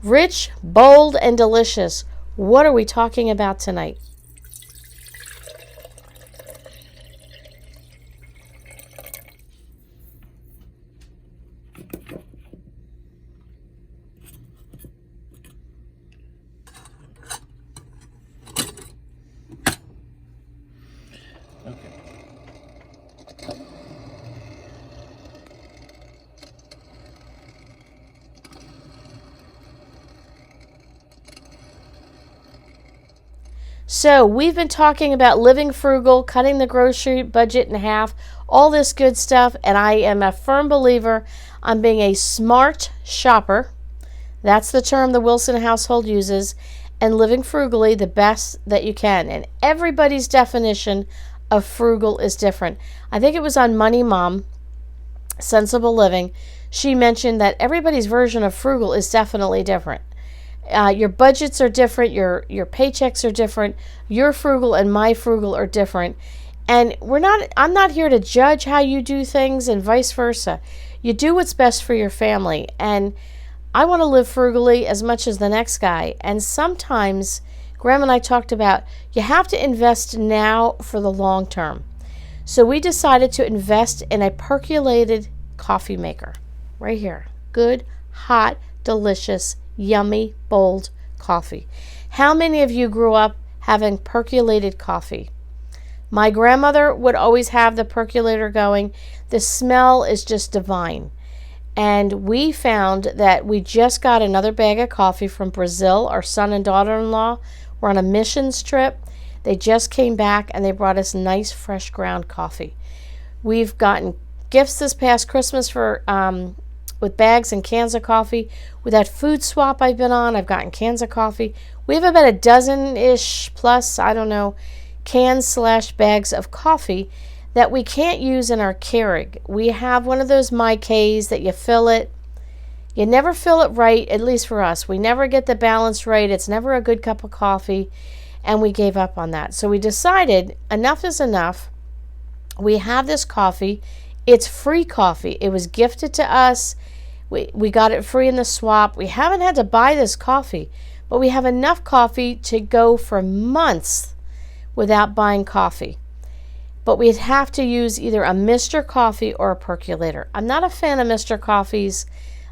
Rich, bold, and delicious. What are we talking about tonight? So, we've been talking about living frugal, cutting the grocery budget in half, all this good stuff, and I am a firm believer on being a smart shopper. That's the term the Wilson household uses, and living frugally the best that you can. And everybody's definition of frugal is different. I think it was on Money Mom, Sensible Living. She mentioned that everybody's version of frugal is definitely different. Your budgets are different, your paychecks are different, your frugal and my frugal are different. And I'm not here to judge how you do things and vice versa. You do what's best for your family. And I want to live frugally as much as the next guy. And sometimes, Graham and I talked about, you have to invest now for the long term. So we decided to invest in a percolated coffee maker. Right here. Good, hot, delicious, yummy, bold coffee. How many of you grew up having percolated coffee? My grandmother would always have the percolator going. The smell is just divine. And we found that we just got another bag of coffee from Brazil. Our son and daughter-in-law were on a missions trip. They just came back and they brought us nice, fresh ground coffee. We've gotten gifts this past Christmas for with bags and cans of coffee. With that food swap I've been on, I've gotten cans of coffee. We have about a dozen-ish plus, I don't know, cans/bags of coffee that we can't use in our Keurig. We have one of those My Ks that you fill it. You never fill it right, at least for us. We never get the balance right. It's never a good cup of coffee, and we gave up on that. So we decided enough is enough. We have this coffee. It's free coffee. It was gifted to us. We got it free in the swap. We haven't had to buy this coffee, but we have enough coffee to go for months without buying coffee. But we'd have to use either a Mr. Coffee or a percolator. I'm not a fan of Mr. Coffees.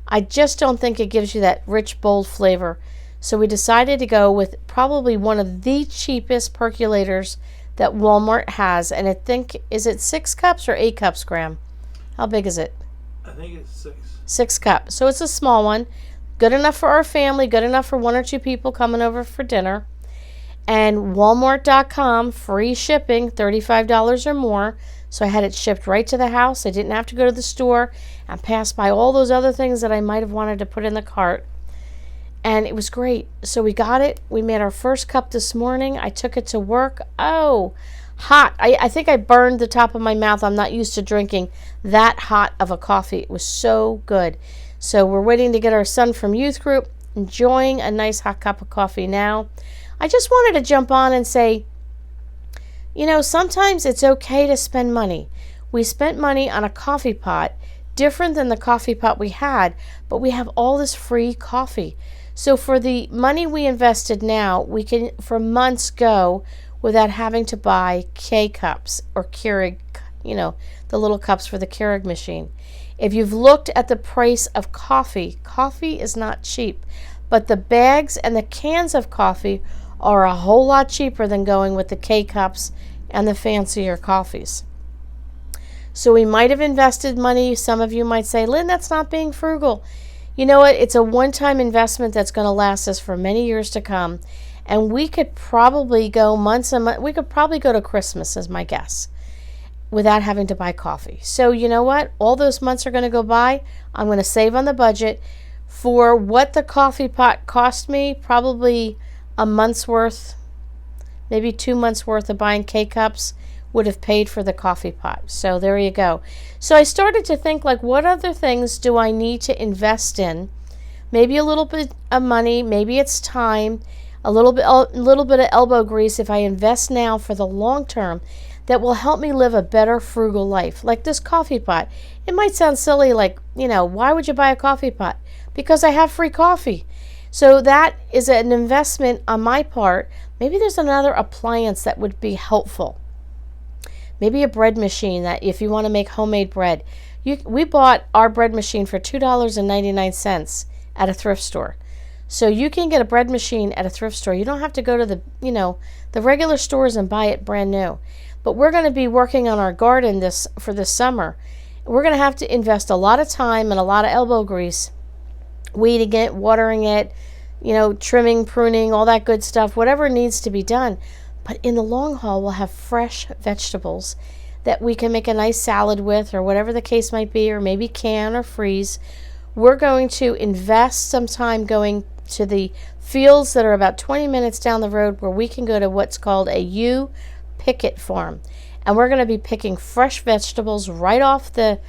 I just don't think it gives you that rich, bold flavor. So we decided to go with probably one of the cheapest percolators that Walmart has. And I think, is it 6 cups or 8 cups, Graham? How big is it? I think it's 6. 6 cups. So it's a small one. Good enough for our family. Good enough for 1 or 2 people coming over for dinner. And Walmart.com, free shipping, $35 or more. So I had it shipped right to the house. I didn't have to go to the store and pass by all those other things that I might have wanted to put in the cart. And it was great. So we got it. We made our first cup this morning. I took it to work. Oh, hot. I think I burned the top of my mouth. I'm not used to drinking that hot of a coffee. It was so good. So we're waiting to get our son from youth group, enjoying a nice hot cup of coffee now. I just wanted to jump on and say, you know, sometimes it's okay to spend money. We spent money on a coffee pot, different than the coffee pot we had, but we have all this free coffee. So for the money we invested now, we can for months go without having to buy K-cups or Keurig, you know, the little cups for the Keurig machine. If you've looked at the price of coffee, coffee is not cheap, but the bags and the cans of coffee are a whole lot cheaper than going with the K-cups and the fancier coffees. So we might have invested money. Some of you might say, Lynn, that's not being frugal. You know what? It's a one-time investment that's going to last us for many years to come. And we could probably go months and months. We could probably go to Christmas, is my guess, without having to buy coffee. So you know what? All those months are going to go by. I'm going to save on the budget. For what the coffee pot cost me, probably a month's worth, maybe 2 months worth of buying K-cups would have paid for the coffee pot. So there you go. So I started to think, like, what other things do I need to invest in? Maybe a little bit of money, maybe it's time, a little bit of elbow grease if I invest now for the long term that will help me live a better frugal life. Like this coffee pot. It might sound silly, like, you know, why would you buy a coffee pot? Because I have free coffee. So that is an investment on my part. Maybe there's another appliance that would be helpful. Maybe a bread machine that if you want to make homemade bread. We bought our bread machine for $2.99 at a thrift store. So you can get a bread machine at a thrift store. You don't have to go to the regular stores and buy it brand new. But we're going to be working on our garden for this summer. We're going to have to invest a lot of time and a lot of elbow grease, weeding it, watering it, trimming, pruning, all that good stuff, whatever needs to be done. But in the long haul, we'll have fresh vegetables that we can make a nice salad with, or whatever the case might be, or maybe can or freeze. We're going to invest some time going to the fields that are about 20 minutes down the road, where we can go to what's called a picket farm. And we're going to be picking fresh vegetables right off the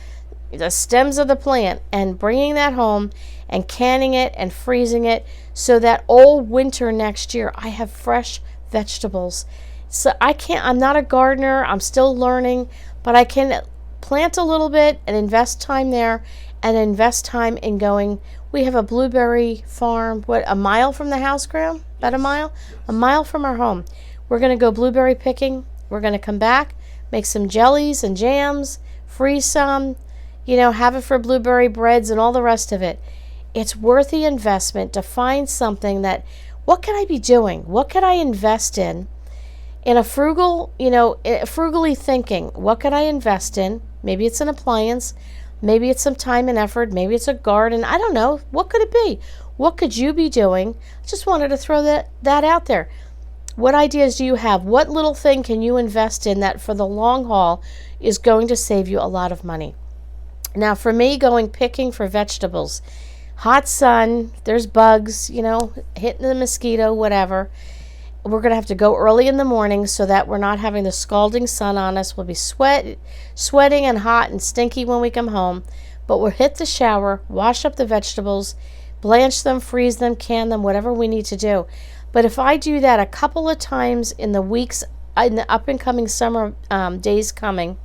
stems of the plant and bringing that home and canning it and freezing it so that all winter next year I have fresh vegetables. So I'm not a gardener, I'm still learning, but I can plant a little bit and invest time there and invest time in going. We have a blueberry farm, a mile from the house, Graham? About a mile? A mile from our home. We're going to go blueberry picking. We're going to come back, make some jellies and jams, freeze some, have it for blueberry breads and all the rest of it. It's worth the investment to find something that, what can I be doing? What could I invest in a frugally thinking? What could I invest in? Maybe it's an appliance. Maybe it's some time and effort. Maybe it's a garden. I don't know. What could it be? What could you be doing? I just wanted to throw that out there. What ideas do you have? What little thing can you invest in that for the long haul is going to save you a lot of money? Now, for me, going picking for vegetables, hot sun, there's bugs, hitting the mosquito, whatever. We're going to have to go early in the morning so that we're not having the scalding sun on us. We'll be sweating and hot and stinky when we come home. But we'll hit the shower, wash up the vegetables, blanch them, freeze them, can them, whatever we need to do. But if I do that a couple of times in the weeks, in the up and coming summer days coming,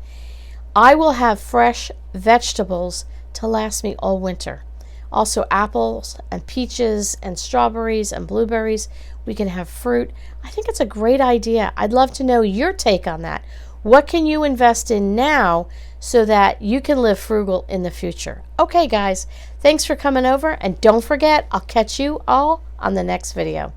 I will have fresh vegetables to last me all winter. Also apples and peaches and strawberries and blueberries. We can have fruit. I think it's a great idea. I'd love to know your take on that. What can you invest in now so that you can live frugal in the future? Okay, guys, thanks for coming over. And don't forget, I'll catch you all on the next video.